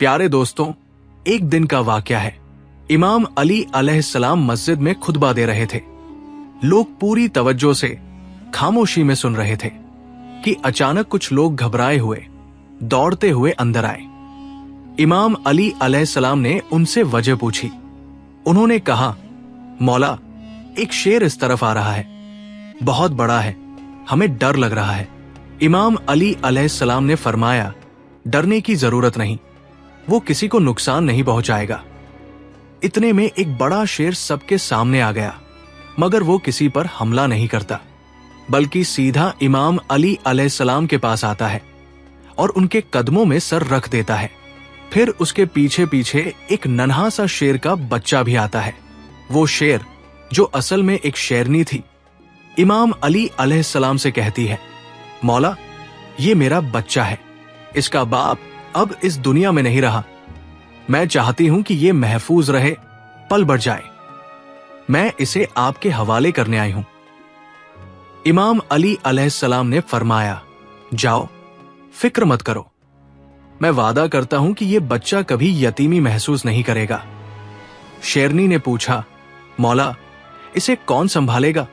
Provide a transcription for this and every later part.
प्यारे दोस्तों, एक दिन का वाकया है। इमाम अली अलैहिस्सलाम मस्जिद में खुतबा दे रहे थे। लोग पूरी तवज्जो से खामोशी में सुन रहे थे कि अचानक कुछ लोग घबराए हुए दौड़ते हुए अंदर आए। इमाम अली अलैहिस्सलाम ने उनसे वजह पूछी। उन्होंने कहा, मौला, एक शेर इस तरफ आ रहा है, बहुत बड़ा है, हमें डर लग रहा है। इमाम अली अलैहिस्सलाम ने फरमाया, डरने की जरूरत नहीं, वो किसी को नुकसान नहीं पहुंचाएगा। इतने में एक बड़ा शेर सबके सामने आ गया, मगर वो किसी पर हमला नहीं करता, बल्कि सीधा इमाम अली अलैहिस्सलाम के पास आता है और उनके कदमों में सर रख देता है। फिर उसके पीछे पीछे एक नन्हा सा शेर का बच्चा भी आता है। वो शेर, जो असल में एक शेरनी थी, इमाम अली अलैहिस्सलाम से कहती है, मौला, ये मेरा बच्चा है, इसका बाप अब इस दुनिया में नहीं रहा। मैं चाहती हूं कि ये महफूज रहे, पल बढ़ जाए। मैं इसे आपके हवाले करने आई हूं। इमाम अली अलैहिस्सलाम ने फरमाया, जाओ, फिक्र मत करो, मैं वादा करता हूं कि ये बच्चा कभी यतीमी महसूस नहीं करेगा। शेरनी ने पूछा, मौला, इसे कौन संभालेगा?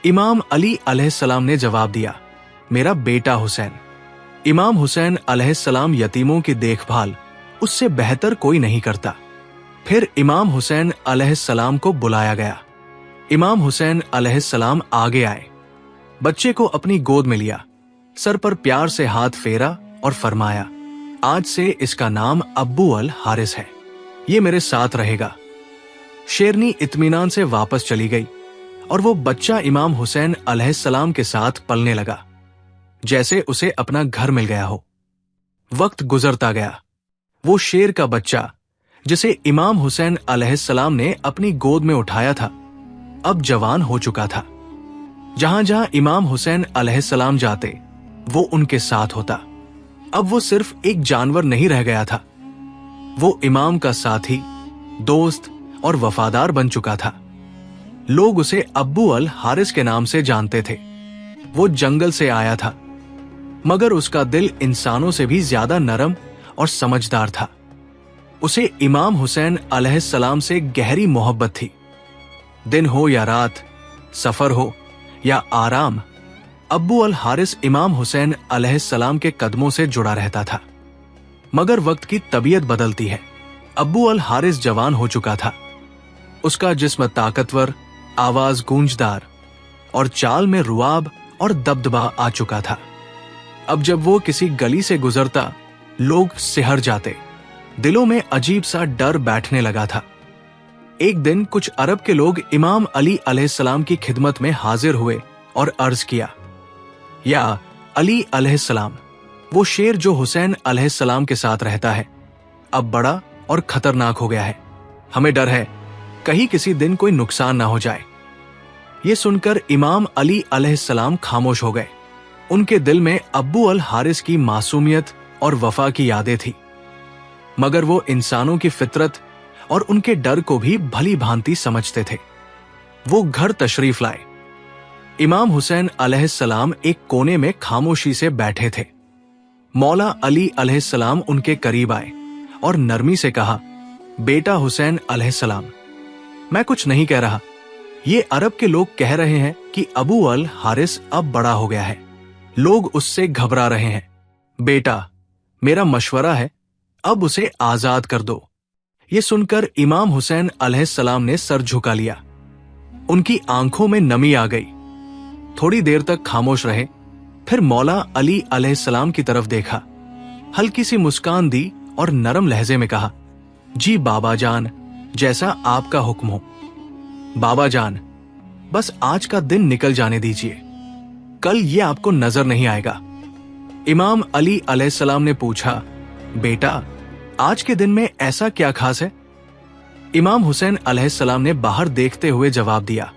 इमाम अली अलैहिस्सलाम ने जवाब दिया, मेरा बेटा हुसैन। इमाम हुसैन अलैहिस्सलाम यतीमों की देखभाल उससे बेहतर कोई नहीं करता। फिर इमाम हुसैन अलैहिस्सलाम को बुलाया गया। इमाम हुसैन अलैहिस्सलाम आगे आए, बच्चे को अपनी गोद में लिया, सर पर प्यार से हाथ फेरा और फरमाया, आज से इसका नाम अब्बू अल हारिस है, ये मेरे साथ रहेगा। शेरनी इत्मीनान से वापस चली गई और वो बच्चा इमाम हुसैन अलैहिस्सलाम के साथ पलने लगा, जैसे उसे अपना घर मिल गया हो। वक्त गुजरता गया। वो शेर का बच्चा, जिसे इमाम हुसैन अलैहिस्सलाम ने अपनी गोद में उठाया था, अब जवान हो चुका था। जहां जहां इमाम हुसैन अलैहिस्सलाम जाते, वो उनके साथ होता। अब वो सिर्फ एक जानवर नहीं रह गया था, वो इमाम का साथी, दोस्त और वफादार बन चुका था। लोग उसे अब्बू अल हारिस के नाम से जानते थे। वो जंगल से आया था, मगर उसका दिल इंसानों से भी ज्यादा नरम और समझदार था। उसे इमाम हुसैन अलैहिस्सलाम से गहरी मोहब्बत थी। दिन हो या रात, सफर हो या आराम, अब्बू अल हारिस इमाम हुसैन अलैहिस्सलाम के कदमों से जुड़ा रहता था। मगर वक्त की तबीयत बदलती है। अब्बू अल हारिस जवान हो चुका था। उसका जिस्म ताकतवर, आवाज गूंजदार और चाल में रुआब और दबदबा आ चुका था। अब जब वो किसी गली से गुजरता, लोग सिहर जाते, दिलों में अजीब सा डर बैठने लगा था। एक दिन कुछ अरब के लोग इमाम अली अलैहिस्सलाम की खिदमत में हाजिर हुए और अर्ज किया, या अली अलैहिस्सलाम, वो शेर जो हुसैन अलैहिस्सलाम के साथ रहता है, अब बड़ा और खतरनाक हो गया है। हमें डर है कहीं किसी दिन कोई नुकसान ना हो जाए। ये सुनकर इमाम अली अलैहिस्सलाम खामोश हो गए। उनके दिल में अब्बू अल हारिस की मासूमियत और वफा की यादें थी, मगर वो इंसानों की फितरत और उनके डर को भी भली भांति समझते थे। वो घर तशरीफ लाए। इमाम हुसैन अलैहिस्सलाम एक कोने में खामोशी से बैठे थे। मौला अली अलैहिस्सलाम उनके करीब आए और नरमी से कहा, बेटा हुसैन अलैहिस्सलाम, मैं कुछ नहीं कह रहा। ये अरब के लोग कह रहे हैं कि अबू अल हारिस अब बड़ा हो गया है, लोग उससे घबरा रहे हैं। बेटा, मेरा मशवरा है, अब उसे आजाद कर दो। ये सुनकर इमाम हुसैन अलैहिस्सलाम ने सर झुका लिया। उनकी आंखों में नमी आ गई। थोड़ी देर तक खामोश रहे, फिर मौला अली अलैहिस्सलाम की तरफ देखा, हल्की सी मुस्कान दी और नरम लहजे में कहा, जी बाबा जान, जैसा आपका हुक्म हो। बाबा जान, बस आज का दिन निकल जाने दीजिए, कल ये आपको नजर नहीं आएगा। इमाम अली अलैहिस्सलाम ने पूछा, बेटा, आज के दिन में ऐसा क्या खास है? इमाम हुसैन अलैहिस्सलाम ने बाहर देखते हुए जवाब दिया,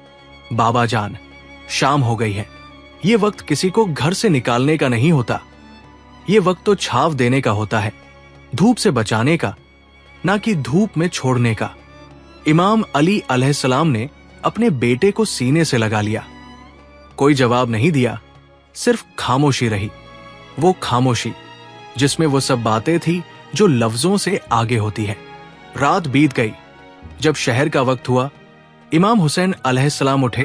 बाबा जान, शाम हो गई है। ये वक्त किसी को घर से निकालने का नहीं होता। ये वक्त तो छाव देने का होता है, धूप से बचाने का, ना कि धूप में छोड़ने का। इमाम अली अलैहिस्सलाम ने अपने बेटे को सीने से लगा लिया। कोई जवाब नहीं दिया, सिर्फ खामोशी रही। वो खामोशी जिसमें वो सब बातें थी जो लफ्जों से आगे होती है। रात बीत गई। जब शहर का वक्त हुआ, इमाम हुसैन अलैहिस्सलाम उठे,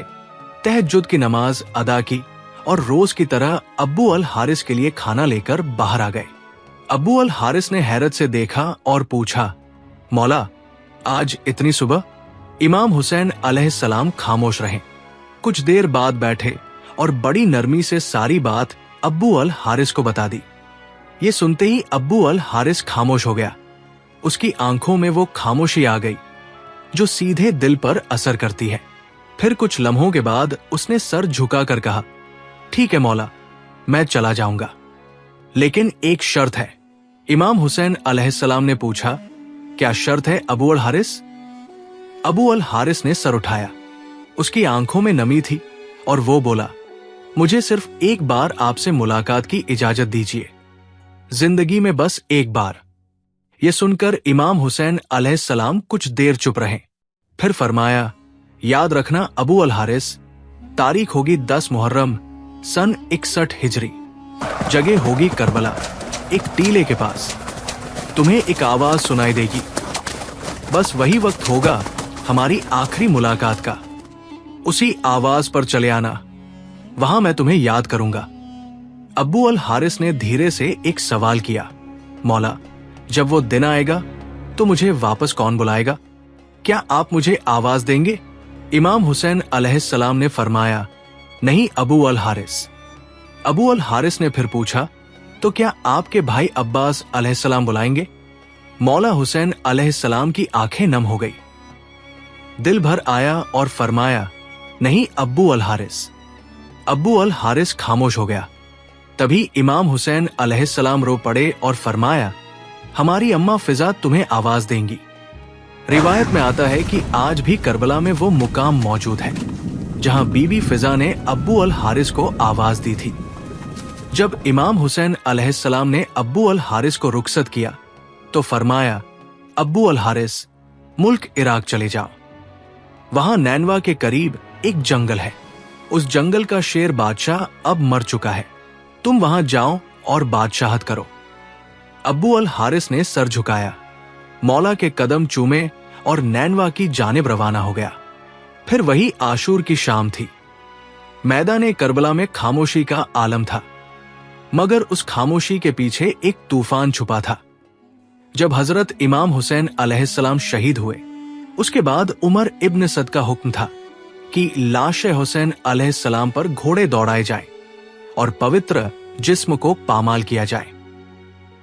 तहज्जुद की नमाज अदा की और रोज की तरह अब्बू अल हारिस के लिए खाना लेकर बाहर आ गए। अब्बू अल हारिस ने हैरत से देखा और पूछा, मौला, आज इतनी सुबह? इमाम हुसैन अलैहिस्सलाम खामोश रहे। कुछ देर बाद बैठे और बड़ी नरमी से सारी बात अब्बू अल हारिस को बता दी। ये सुनते ही अब्बू अल हारिस खामोश हो गया। उसकी आंखों में वो खामोशी आ गई जो सीधे दिल पर असर करती है। फिर कुछ लम्हों के बाद उसने सर झुकाकर कहा, ठीक है मौला, मैं चला जाऊंगा, लेकिन एक शर्त है। इमाम हुसैन अलैहिस्सलाम ने पूछा, क्या शर्त है अबू अल हारिस? अबू अल हारिस ने सर उठाया। उसकी आंखों में नमी थी और वो बोला, मुझे सिर्फ एक बार आपसे मुलाकात की इजाजत दीजिए, जिंदगी में बस एक बार। ये सुनकर इमाम हुसैन अलैहिस्सलाम कुछ देर चुप रहे। फिर फरमाया, याद रखना अबू अल हारिस, तारीख होगी 10 मुहर्रम सन 61 हिजरी। जगह होगी करबला, एक टीले के पास। तुम्हें एक आवाज सुनाई देगी। बस वही वक्त होगा हमारी आखिरी मुलाकात का। उसी आवाज पर चले आना, वहां मैं तुम्हें याद करूंगा। अब्बू अल हारिस ने धीरे से एक सवाल किया, मौला, जब वो दिन आएगा तो मुझे वापस कौन बुलाएगा? क्या आप मुझे आवाज देंगे? इमाम हुसैन अलैहिस्सलाम ने फरमाया, नहीं अबू अल हारिस। अबू अल हारिस ने फिर पूछा, तो क्या आपके भाई अब्बास अलैहिस्सलाम बुलाएंगे? मौला हुसैन अलैहिस्सलाम की आंखें नम हो गई। दिल भर आया और फरमाया, नहीं अब्बू अल हारिस। अब्बू अल हारिस खामोश हो गया। तभी इमाम हुसैन अलैहिस्सलाम रो पड़े और फरमाया, हमारी अम्मा फिजा तुम्हें आवाज देंगी। रिवायत में आता है कि आज भी करबला में वो मुकाम मौजूद है जहां बीबी फिजा ने अब्बू अल हारिस को आवाज दी थी। जब इमाम हुसैन अलैहिस्सलाम ने अब्बू अल हारिस को रुखसत किया तो फरमाया, अब्बू अल हारिस, मुल्क इराक चले जाओ। वहां नैनवा के करीब एक जंगल है। उस जंगल का शेर बादशाह अब मर चुका है। तुम वहां जाओ और बादशाहत करो। अब्बू अल हारिस ने सर झुकाया, मौला के कदम चूमे और नैनवा की जानिब रवाना हो गया। फिर वही आशूर की शाम थी। मैदान करबला में खामोशी का आलम था, मगर उस खामोशी के पीछे एक तूफान छुपा था। जब हजरत इमाम हुसैन अलैहिस्सलाम शहीद हुए, उसके बाद उमर इब्न सद का हुक्म था कि लाश हुसैन अलैहिस्सलाम पर घोड़े दौड़ाए जाएं और पवित्र जिस्म को पामाल किया जाए।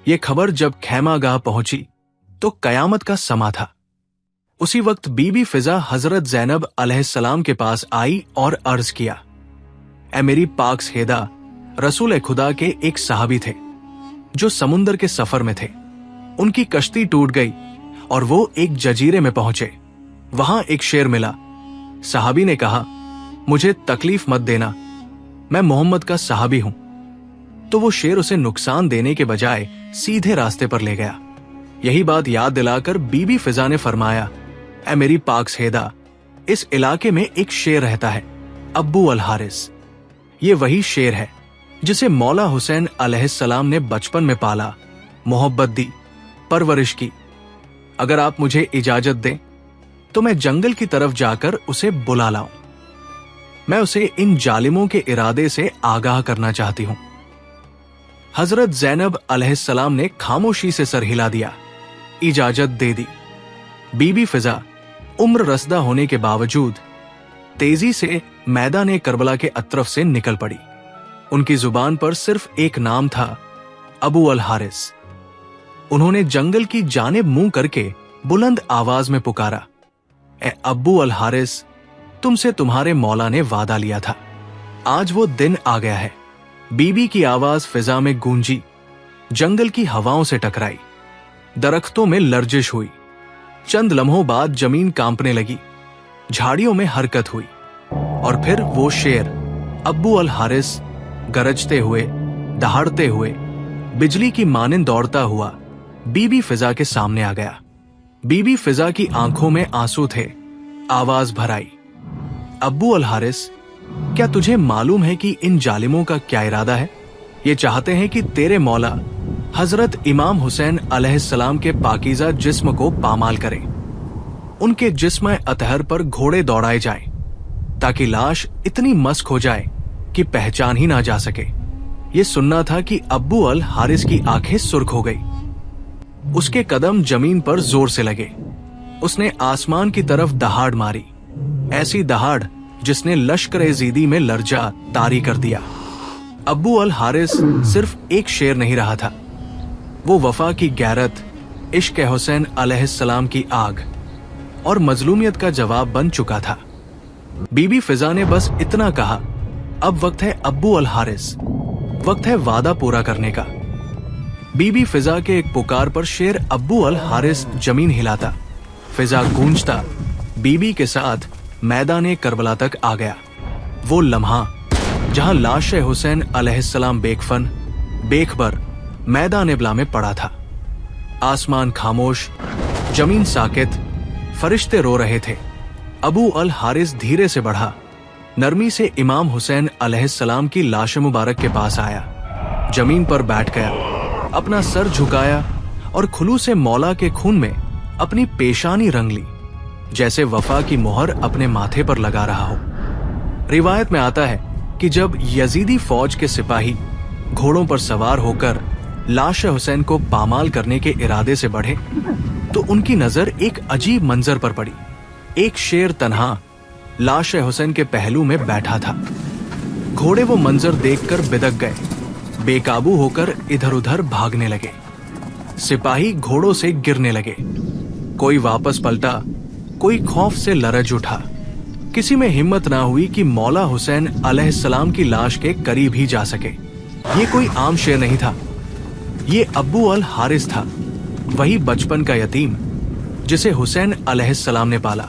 ये खबर जब खैमागाह पहुंची तो कयामत का समा था। उसी वक्त बीबी फिजा हजरत ज़ैनब अलैहिस्सलाम के पास आई और अर्ज किया, ए मेरी पाक सहेदा, रसूल खुदा के एक सहाबी थे जो समुंदर के सफर में थे। उनकी कश्ती टूट गई और वो एक जजीरे में पहुंचे। वहां एक शेर मिला। सहाबी ने कहा, मुझे तकलीफ मत देना, मैं मोहम्मद का सहाबी हूं। तो वो शेर उसे नुकसान देने के बजाय सीधे रास्ते पर ले गया। यही बात याद दिलाकर बीबी फिजा ने फरमाया, ए मेरी पाक सहेदा, इस इलाके में एक शेर रहता है, अब्बू अल हारिस। ये वही शेर है जिसे मौला हुसैन अलैहिस्सलाम ने बचपन में पाला, मोहब्बत दी, परवरिश की। अगर आप मुझे इजाजत दें तो मैं जंगल की तरफ जाकर उसे बुला लाऊं। मैं उसे इन जालिमों के इरादे से आगाह करना चाहती हूं। हजरत ज़ैनब अलैहिस्सलाम ने खामोशी से सर हिला दिया, इजाजत दे दी। बीबी फिजा उम्र रसदा होने के बावजूद तेजी से मैदान करबला के अतरफ से निकल पड़ी। उनकी जुबान पर सिर्फ एक नाम था, अबू अल हारिस। उन्होंने जंगल की जानिब मुंह करके बुलंद आवाज में पुकारा, ए अब्बू अल हारिस, तुमसे तुम्हारे मौला ने वादा लिया था, आज वो दिन आ गया है। बीबी की आवाज फिजा में गूंजी, जंगल की हवाओं से टकराई, दरख्तों में लर्जिश हुई। चंद लम्हों बाद जमीन कांपने लगी, झाड़ियों में हरकत हुई और फिर वो शेर अब्बू अल हारिस गरजते हुए, दहाड़ते हुए, बिजली की मानिंद दौड़ता हुआ बीबी फिजा के सामने आ गया। बीबी फिजा की आंखों में आंसू थे। आवाज भर आई, अब्बू अल हारिस, क्या तुझे मालूम है कि इन जालिमों का क्या इरादा है? ये चाहते हैं कि तेरे मौला हजरत इमाम हुसैन अलैहिस्सलाम के पाकीज़ा जिस्म को पामाल करे। उनके जिस्म अतहर पर घोड़े दौड़ाए जाएं, ताकि लाश इतनी मस्क हो जाए कि पहचान ही ना जा सके। ये सुनना था कि अब्बू अल हारिस की आंखें सुर्ख हो गई। उसके कदम जमीन पर जोर से लगे। उसने आसमान की तरफ दहाड़ मारी, ऐसी दहाड़ जिसने लश्कर ज़ीदी में लर्जा तारी कर दिया। अब्बू अल हारिस सिर्फ एक शेर नहीं रहा था, वो वफा की गैरत, इश्क हुसैन अलैहिस्सलाम की आग और मजलूमियत का जवाब बन चुका था। बीबी फिजा ने बस इतना कहा, अब वक्त है अब्बू अल हारिस, वक्त है वादा पूरा करने का। बीबी फिजा के एक पुकार पर शेर अब्बू अल हारिस जमीन हिलाता, फिजा गूंजता बीबी के साथ मैदान करबला तक आ गया। वो लम्हा जहां लाश हुसैन अलैहिस्सलाम बेकफन बेखबर मैदान इब्ला में पड़ा था। आसमान खामोश, जमीन साकित, फरिश्ते रो रहे थे। अबू अल हारिस धीरे से बढ़ा, नरमी से इमाम हुसैन अलैहिस्सलाम की लाश मुबारक के पास आया, जमीन पर बैठ गया, अपना सर झुकाया और खुलू से मौला के खून में अपनी पेशानी रंग ली, जैसे वफा की मोहर अपने माथे पर लगा रहा हो। रिवायत में आता है कि जब यजीदी फौज के सिपाही घोड़ों पर सवार होकर लाश हुसैन को पामाल करने के इरादे से बढ़े, तो उनकी नजर एक अजीब मंजर पर पड़ी। एक शेर तन्हा लाश हुसैन के पहलू में बैठा था। घोड़े वो मंजर देखकर बिदक गए, बेकाबू होकर इधर उधर भागने लगे। सिपाही घोड़ों से गिरने लगे, कोई वापस पलटा, कोई खौफ से लरज उठा। किसी में हिम्मत ना हुई कि मौला हुसैन अलैहिस्सलाम की लाश के करीब ही जा सके। ये कोई आम शेर नहीं था, ये अब्बू अल हारिस था, वही बचपन का यतीम जिसे हुसैन अलैहिस्सलाम ने पाला,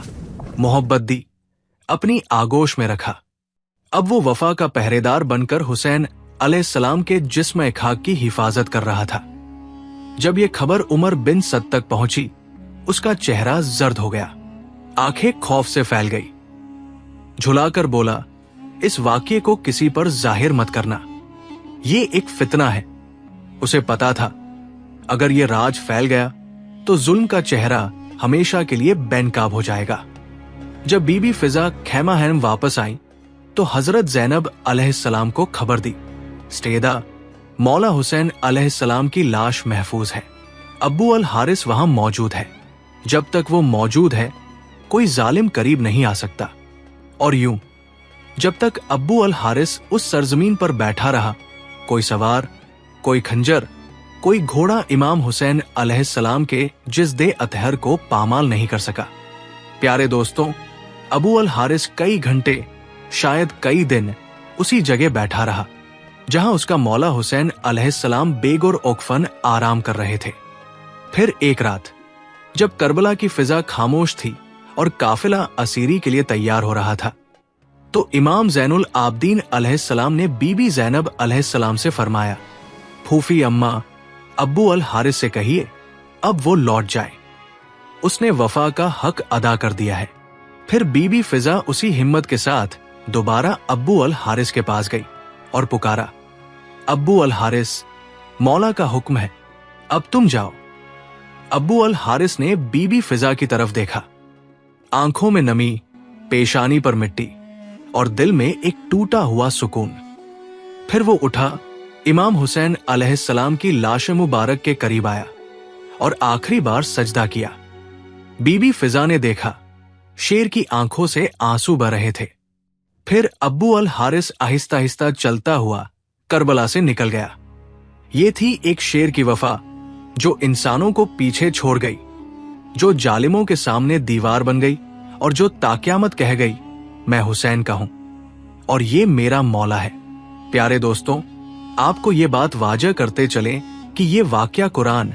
मोहब्बत दी, अपनी आगोश में रखा। अब वो वफा का पहरेदार बनकर हुसैन अलैहिस्सलाम के जिस्म खाक की हिफाजत कर रहा था। जब ये खबर उमर बिन सद तक पहुंची, उसका चेहरा जर्द हो गया, आंखें खौफ से फैल गई। झुलाकर बोला, इस वाक्य को किसी पर जाहिर मत करना, ये एक फितना है। उसे पता था, अगर ये राज फैल गया तो जुल्म का चेहरा हमेशा के लिए बेनकाब हो जाएगा। जब बीबी फिजा खैमाहैम वापस आई तो हजरत ज़ैनब अलैहिस्सलाम को खबर दी, स्टेदा, मौला हुसैन अलैहिस्सलाम की लाश महफूज है, अब्बू अल हारिस वहां मौजूद है। जब तक वो मौजूद है कोई जालिम करीब नहीं आ सकता। और यूं जब तक अब्बू अल हारिस उस सरजमीन पर बैठा रहा, कोई सवार, कोई खंजर, कोई घोड़ा इमाम हुसैन अलैहिस्सलाम के जिस्दे अतहर को पामाल नहीं कर सका। प्यारे दोस्तों, अबू अल हारिस कई घंटे, शायद कई दिन उसी जगह बैठा रहा जहां उसका मौला हुसैन अलैहिस्सलाम बेगुर ओकफन आराम कर रहे थे। फिर एक रात जब करबला की फिजा खामोश थी और काफिला असीरी के लिए तैयार हो रहा था, तो इमाम ज़ैनुल आबदीन अलैहिस्सलाम ने बीबी ज़ैनब अलैहिस्सलाम से फरमाया, फूफी अम्मा अब्बू अल हारिस से कहिए अब वो लौट जाए, उसने वफा का हक अदा कर दिया है। फिर बीबी फिजा उसी हिम्मत के साथ दोबारा अब्बू अल हारिस के पास गई और पुकारा, अब्बू अल हारिस, मौला का हुक्म है, अब तुम जाओ। अब्बू अल हारिस ने बीबी फिजा की तरफ देखा, आंखों में नमी, पेशानी पर मिट्टी और दिल में एक टूटा हुआ सुकून। फिर वो उठा, इमाम हुसैन अलैहिस्सलाम की लाश मुबारक के करीब आया और आखिरी बार सजदा किया। बीबी फिजा ने देखा, शेर की आंखों से आंसू बह रहे थे। फिर अब्बू अल हारिस आहिस्ता आहिस्ता चलता हुआ करबला से निकल गया। ये थी एक शेर की वफा जो इंसानों को पीछे छोड़ गई, जो जालिमों के सामने दीवार बन गई और जो ताक़यामत कह गई, मैं हुसैन का हूं और ये मेरा मौला है। प्यारे दोस्तों, आपको ये बात वाजह करते चलें कि ये वाकया कुरान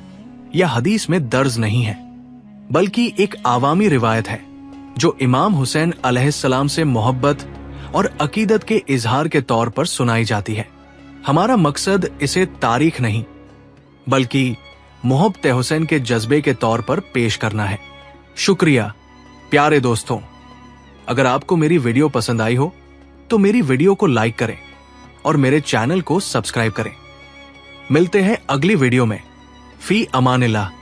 या हदीस में दर्ज नहीं है, बल्कि एक आवामी रिवायत है जो इमाम हुसैन अलैहिस्सलाम से मोहब्बत और अकीदत के इजहार के तौर पर सुनाई जाती है। हमारा मकसद इसे तारीख नहीं बल्कि मोहब्बत हुसैन के जज्बे के तौर पर पेश करना है। शुक्रिया प्यारे दोस्तों। अगर आपको मेरी वीडियो पसंद आई हो तो मेरी वीडियो को लाइक करें और मेरे चैनल को सब्सक्राइब करें। मिलते हैं अगली वीडियो में। फी अमानिल्लाह।